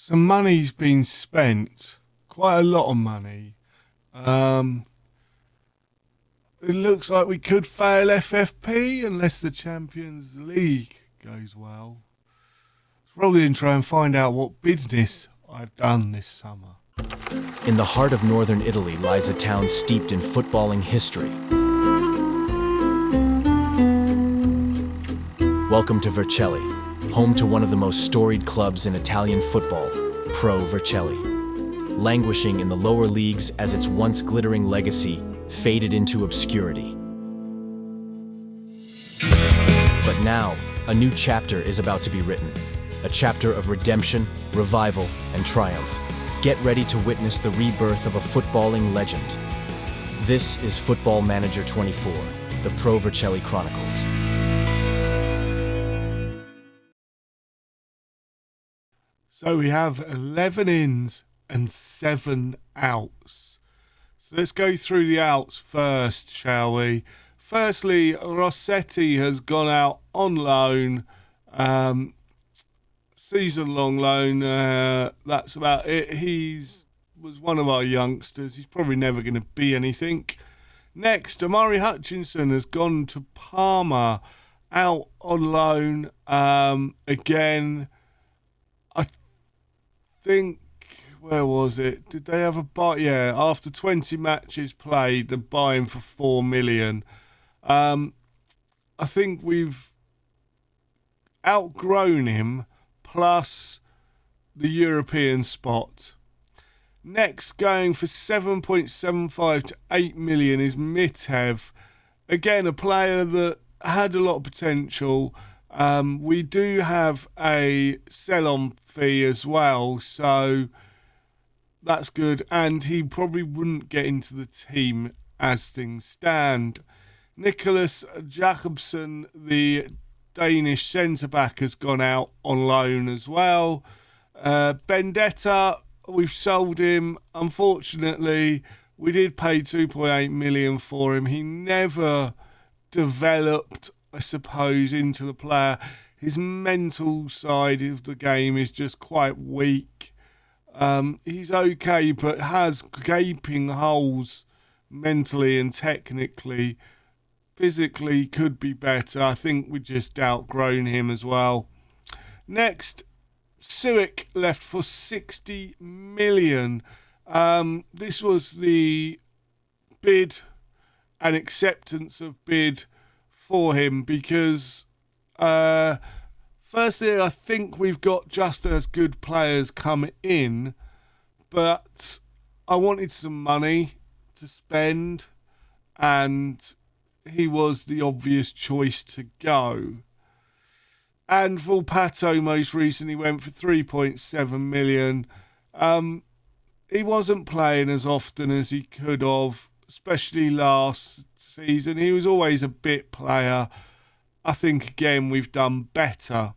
some money's been spent, quite a lot of money. It looks like we could fail FFP unless the Champions League goes well. Let's roll the intro and find out what business I've done this summer. In the heart of northern Italy lies a town steeped in footballing history. Welcome to Vercelli, home to one of the most storied clubs in Italian football, Pro Vercelli. Languishing in the lower leagues as its once glittering legacy faded into obscurity. But now, a new chapter is about to be written. A chapter of redemption, revival, and triumph. Get ready to witness the rebirth of a footballing legend. This is Football Manager 24, the Pro Vercelli Chronicles. So we have 11 ins and 7 outs. So let's go through the outs first, shall we? Firstly, Rossetti has gone out on loan, season-long loan. That's about it. Was one of our youngsters. He's probably never going to be anything. Next, Amari Hutchinson has gone to Parma, out on loan. Again, I think, where was it? Did they have a buy? Yeah, after 20 matches played, they're buying for 4 million. I think we've outgrown him, plus the European spot. Next, going for 7.75 to 8 million is Mitev. Again, a player that had a lot of potential. We do have a sell-on fee as well, so that's good. And he probably wouldn't get into the team as things stand. Nicholas Jacobsen, the Danish centre-back, has gone out on loan as well. Bendetta, we've sold him. Unfortunately, we did pay 2.8 million for him. He never developed, I suppose, into the player. His mental side of the game is just quite weak. He's okay, but has gaping holes mentally and technically. Physically could be better. I think we just outgrown him as well. Next, Suick left for 60 million. This was the bid and acceptance of bid for him because firstly, I think we've got just as good players come in, but I wanted some money to spend and he was the obvious choice to go. And Volpato most recently went for 3.7 million. He wasn't playing as often as he could have, especially last season. He was always a bit player. I think, again, we've done better.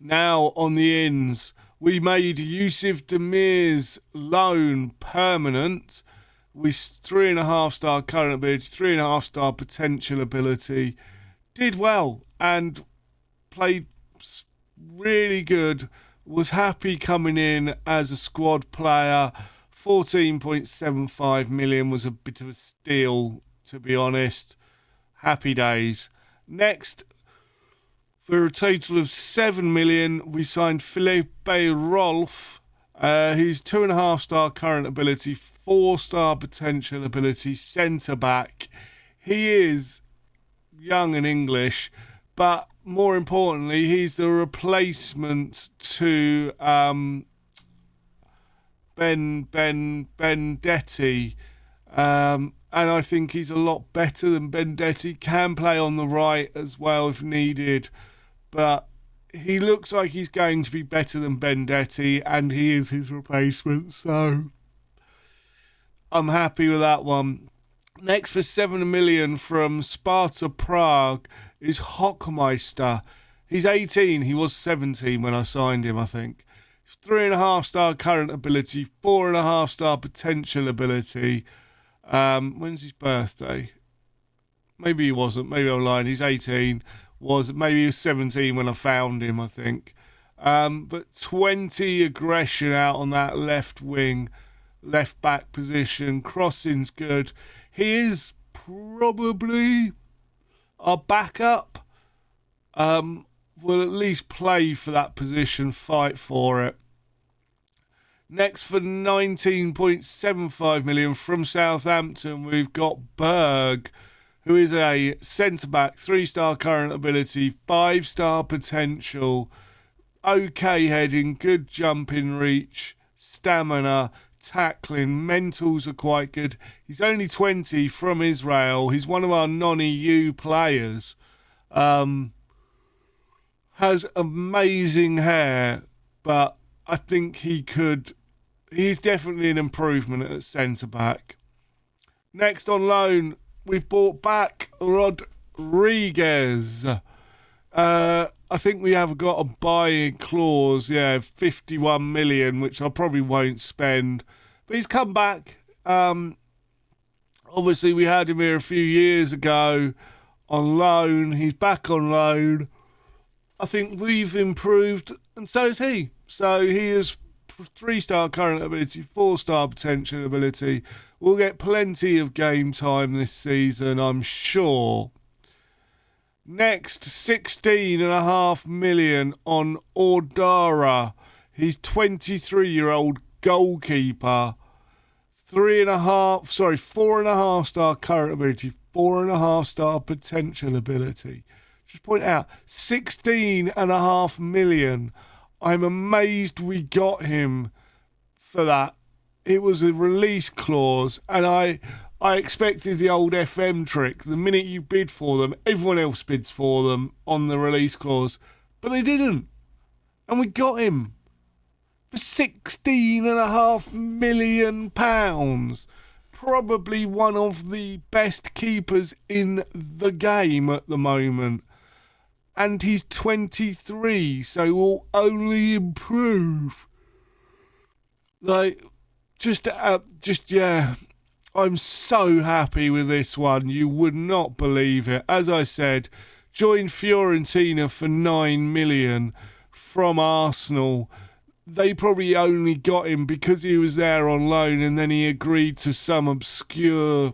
Now, on the ins, we made Yusuf Demir's loan permanent. With 3.5 star current ability, 3.5 star potential ability. Did well and played really good. Was happy coming in as a squad player. 14.75 million was a bit of a steal, to be honest. Happy days. Next, for a total of 7 million, we signed Felipe Rolf. He's 2.5 star current ability, 4-star potential ability, centre-back. He is young and English, but more importantly, he's the replacement to Bendetti. And I think he's a lot better than Bendetti. Can play on the right as well if needed, but he looks like he's going to be better than Bendetti, and he is his replacement, so I'm happy with that one. Next, for 7 million from Sparta Prague is Hockmeister. He's 18. He was 17 when I signed him, I think. 3.5 star current ability, 4.5 star potential ability. When's his birthday? Maybe he wasn't. Maybe I'm lying. He's 18. Maybe he was 17 when I found him, I think. But 20 aggression out on that left wing, left back position. Crossing's good. He is probably our backup. Will at least play for that position, fight for it. Next, for 19.75 million from Southampton, we've got Berg, who is a centre-back, 3-star current ability, 5-star potential, okay heading, good jumping reach, stamina, tackling, mentals are quite good. He's only 20, from Israel. He's one of our non-EU players. Has amazing hair, but I think he's definitely an improvement at centre-back. Next on loan, we've brought back Rodriguez. I think we have got a buy-in clause, 51 million, which I probably won't spend. But he's come back. Obviously, we had him here a few years ago on loan. He's back on loan. I think we've improved, and so is he. So he is 3-star current ability, 4-star potential ability. We'll get plenty of game time this season, I'm sure. Next, 16.5 million on Ordara. He's 23-year-old goalkeeper. 4.5-star current ability, 4.5-star potential ability. Just point out, 16.5 million. I'm amazed we got him for that. It was a release clause, and I expected the old FM trick. The minute you bid for them, everyone else bids for them on the release clause. But they didn't. And we got him for £16.5 million. Probably one of the best keepers in the game at the moment. And he's 23, so will only improve. I'm so happy with this one. You would not believe it. As I said, joined Fiorentina for 9 million from Arsenal. They probably only got him because he was there on loan, and then he agreed to some obscure,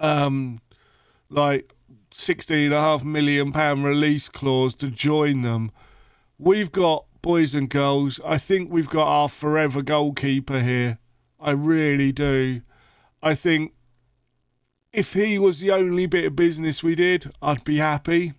£16.5 million release clause to join them. We've got, boys and girls, I think we've got our forever goalkeeper here. I really do. I think if he was the only bit of business we did, I'd be happy.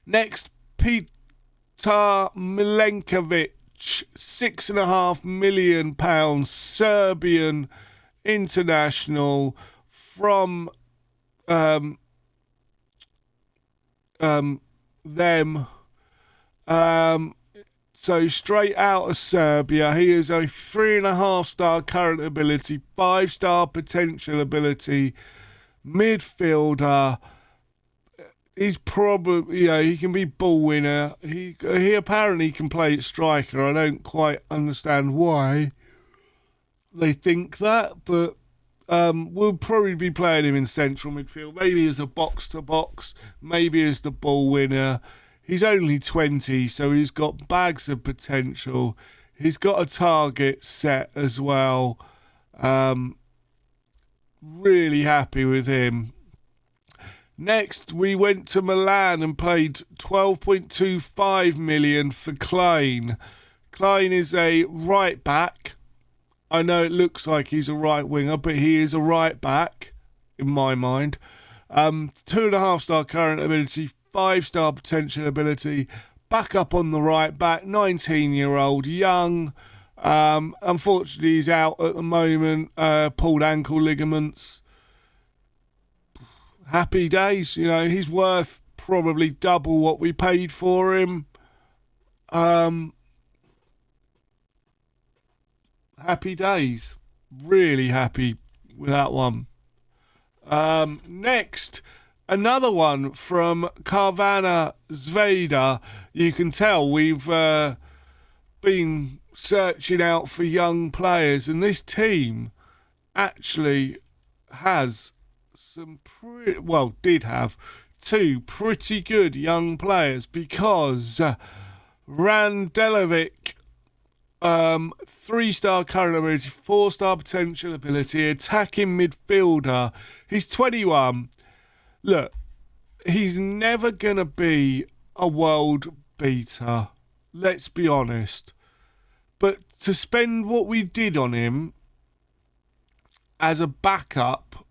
Next, Petar Milenkovic, £6.5 million, Serbian international from them. So straight out of Serbia. He is a 3.5-star current ability, 5-star potential ability, midfielder. He's probably, he can be ball winner. He apparently can play at striker. I don't quite understand why they think that, but we'll probably be playing him in central midfield, maybe as a box-to-box, maybe as the ball winner. He's only 20, so he's got bags of potential. He's got a target set as well. Really happy with him. Next, we went to Milan and paid 12.25 million for Klein. Klein is a right back. I know it looks like he's a right winger, but he is a right back in my mind. 2.5-star current ability, 5-star potential ability, back up on the right back, 19-year-old, young. Unfortunately, he's out at the moment, pulled ankle ligaments. Happy days, he's worth probably double what we paid for him. Happy days. Really happy with that one. Next, another one from Carvana Zveda. You can tell we've been searching out for young players, and this team actually has did have two pretty good young players, because Randelovic, 3-star current ability, 4-star potential ability, attacking midfielder. He's 21. Look, he's never going to be a world beater. Let's be honest. But to spend what we did on him as a backup,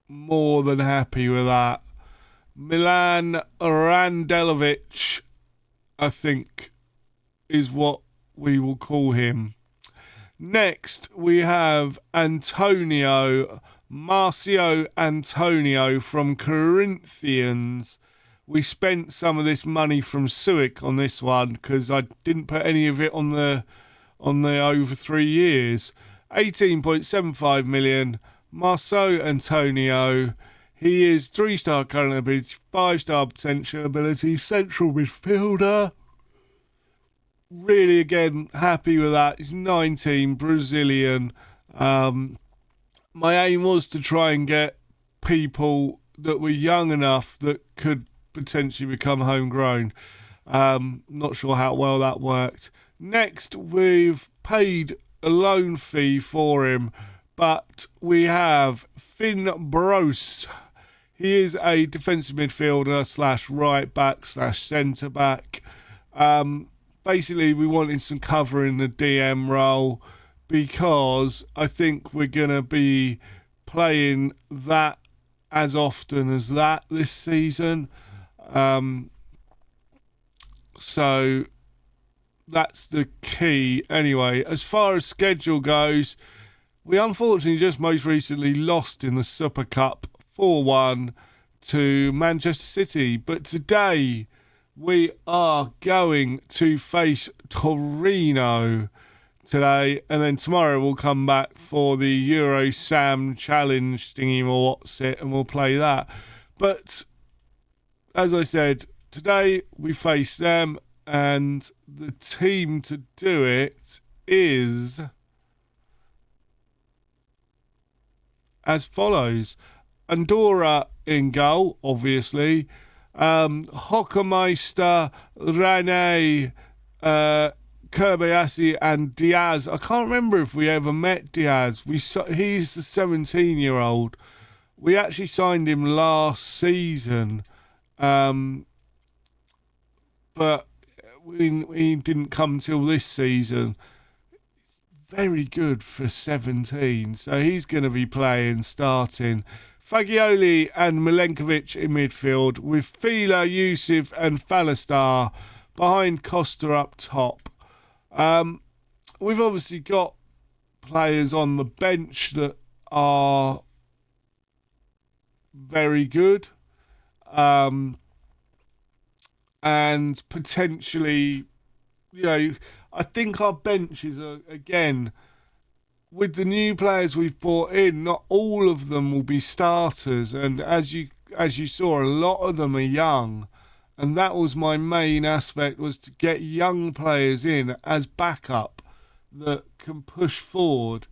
more than happy with that. Milan Randelovic, I think, is what we will call him. Next, we have Marcio Antonio from Corinthians. We spent some of this money from Suic on this one because I didn't put any of it on the over 3 years. 18.75 million. Marcio Antonio. He is 3-star current ability, 5-star potential ability, central midfielder. Really, again, happy with that. He's 19, Brazilian. My aim was to try and get people that were young enough that could potentially become homegrown. Not sure how well that worked. Next, we've paid a loan fee for him, but we have Finn Brose. He is a defensive midfielder / right back / centre back. Basically, we wanted some cover in the DM role because I think we're going to be playing that as often as that this season. So that's the key. Anyway, as far as schedule goes, we unfortunately just most recently lost in the Super Cup 4-1 to Manchester City. But today we are going to face Torino today, and then tomorrow we'll come back for the Euro Sam Challenge thingy or what's it, and we'll play that. But as I said, today we face them, and the team to do it is as follows. Andorra in goal, obviously. Hockemeister, Rene, Kobayashi and Diaz. I can't remember if we ever met Diaz. He's the 17-year-old. We actually signed him last season, but he didn't come till this season. Very good for 17, so he's going to be starting. Fagioli and Milenkovic in midfield, with Fila, Yusuf and Falastar behind Costa up top. We've obviously got players on the bench that are very good, and potentially, I think our benches are, again, with the new players we've brought in, not all of them will be starters, and as you saw, a lot of them are young, and that was my main aspect, was to get young players in as backup that can push forward,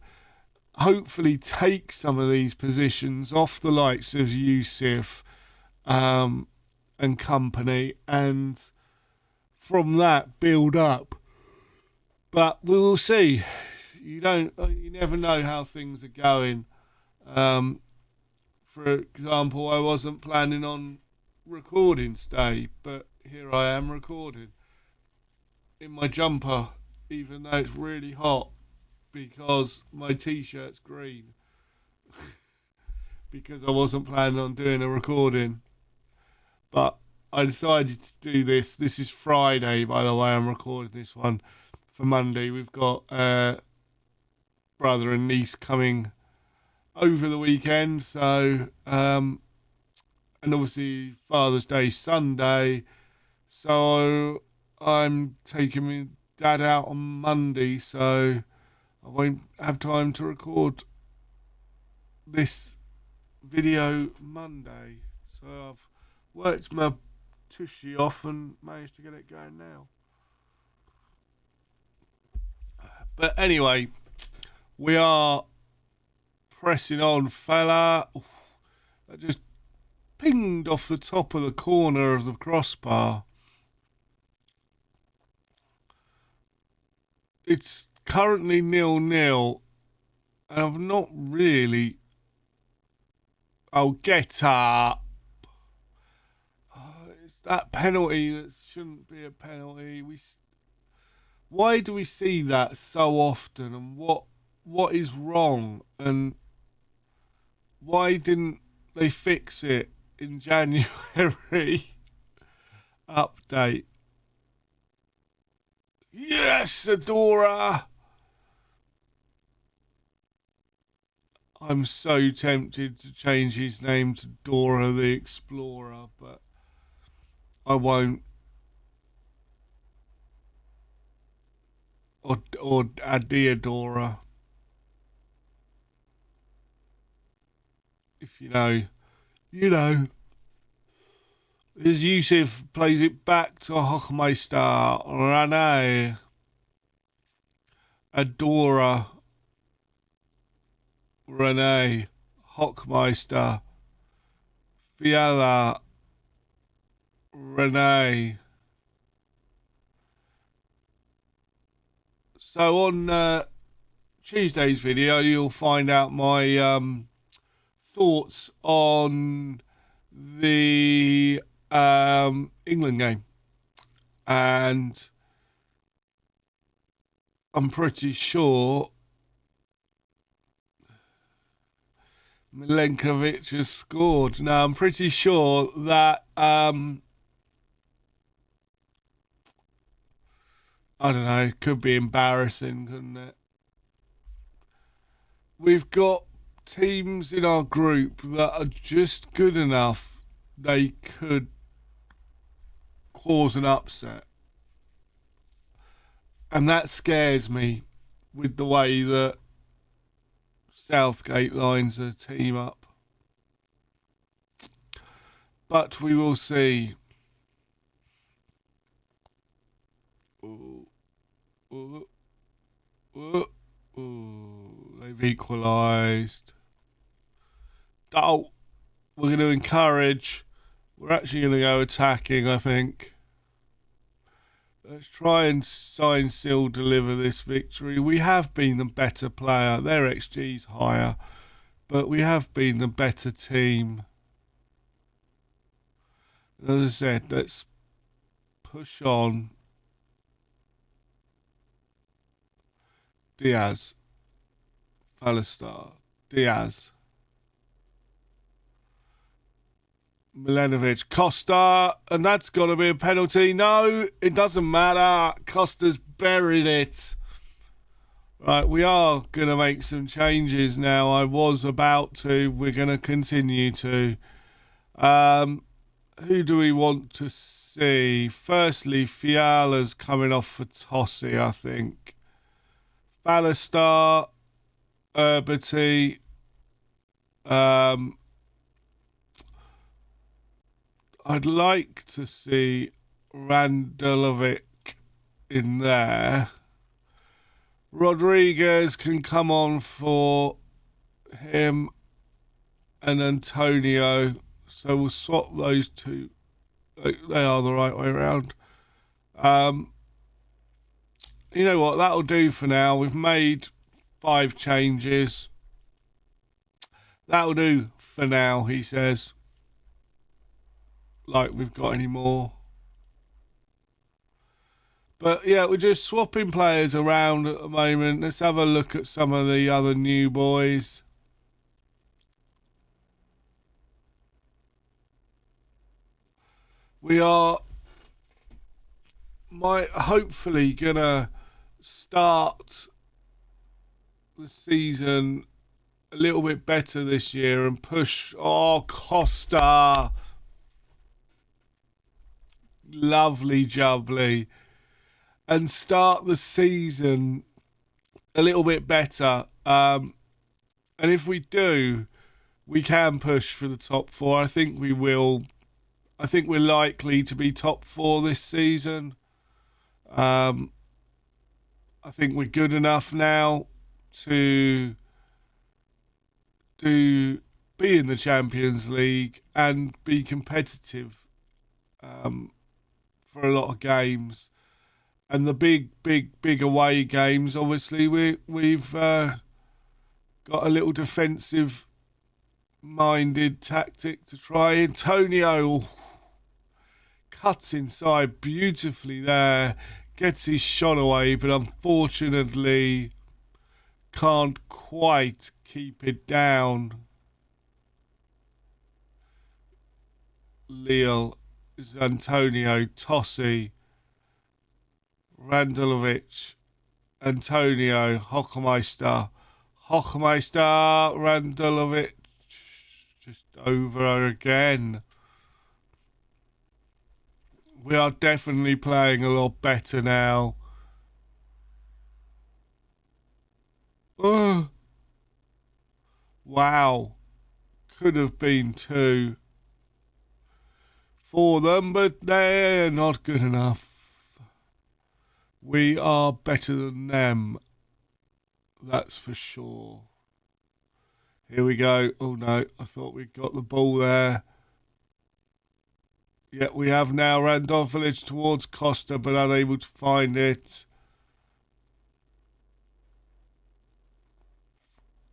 hopefully take some of these positions off the likes of Yusuf and company, and from that build up. But we will see. You never know how things are going. For example, I wasn't planning on recording today, but here I am recording in my jumper, even though it's really hot, because my t-shirt's green. Because I wasn't planning on doing a recording. But I decided to do this. This is Friday, by the way. I'm recording this one for Monday. We've got brother and niece coming over the weekend, so and obviously Father's Day Sunday, so I'm taking my dad out on Monday, so I won't have time to record this video Monday. So I've worked my tushy off and managed to get it going now. But anyway, we are pressing on, fella. Oof, that just pinged off the top of the corner of the crossbar. it's currently 0-0, and I've not really. Oh, get up! Oh, it's that penalty that shouldn't be a penalty. Why do we see that so often, and what is wrong, and why didn't they fix it in January? Update. Yes, Adora! I'm so tempted to change his name to Dora the Explorer, but I won't. Or Adiadora. If you know, you know. As Yusuf plays it back to Hochmeister Rane. Adora Rene Hochmeister Fiala Rene. So on Tuesday's video, you'll find out my thoughts on the England game, and I'm pretty sure Milenkovic has scored. Now, I'm pretty sure that I don't know, could be embarrassing, couldn't it? We've got teams in our group that are just good enough they could cause an upset. And that scares me with the way that Southgate lines a team up. But we will see. They've equalised. Oh, we're going to encourage. We're actually going to go attacking, I think. Let's try and sign, seal, deliver this victory. We have been the better player. Their XG's higher, but we have been the better team. As I said, let's push on. Diaz. Palestar. Diaz. Milanovic. Costa. And that's got to be a penalty. No, it doesn't matter. Costa's buried it. Right, we are going to make some changes now. I was about to. We're going to continue to. Who do we want to see? Firstly, Fiala's coming off for Tossi, I think. Ballastar, Herbity, I'd like to see Randelovic in there. Rodriguez can come on for him and Antonio. So we'll swap those two. They are the right way around. You know what? That'll do for now. We've made 5 changes. That'll do for now, he says. Like we've got any more. But yeah, we're just swapping players around at the moment. Let's have a look at some of the other new boys. We are hopefully gonna start the season a little bit better this year and push. Oh, Costa, lovely jubbly, and start the season a little bit better. And if we do, we can push for the top 4. I think we will. I think we're likely to be top 4 this season. I think we're good enough now to be in the Champions League and be competitive for a lot of games. And the big away games, obviously, we've got a little defensive-minded tactic to try. Antonio cuts inside beautifully there, gets his shot away, but unfortunately can't quite keep it down. Lille is Antonio, Tossi, Randulovic, Antonio, Hochmeister, Randulovic, just over again. We are definitely playing a lot better now. Oh, wow. Could have been 2 for them, but they're not good enough. We are better than them. That's for sure. Here we go. Oh no, I thought we'd got the ball there. Yeah, we have now. Randulovic towards Costa, but unable to find it.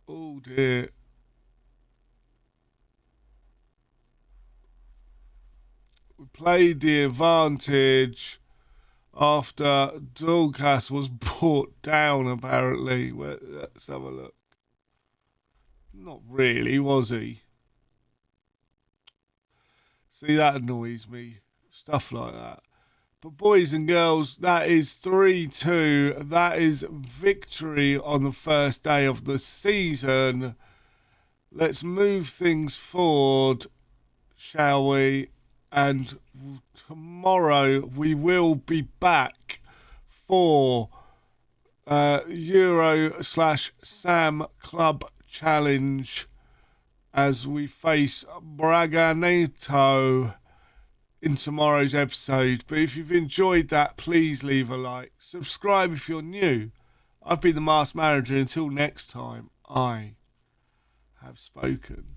Oh dear. We played the advantage after Dulcas was brought down, apparently. Let's have a look. Not really, was he? See, that annoys me. Stuff like that. But boys and girls, that is 3-2. That is victory on the first day of the season. Let's move things forward, shall we? And tomorrow we will be back for Euro/Sam Club Challenge as we face Braganeto in tomorrow's episode. But if you've enjoyed that, please leave a like. Subscribe if you're new. I've been the Masked Manager. Until next time, I have spoken.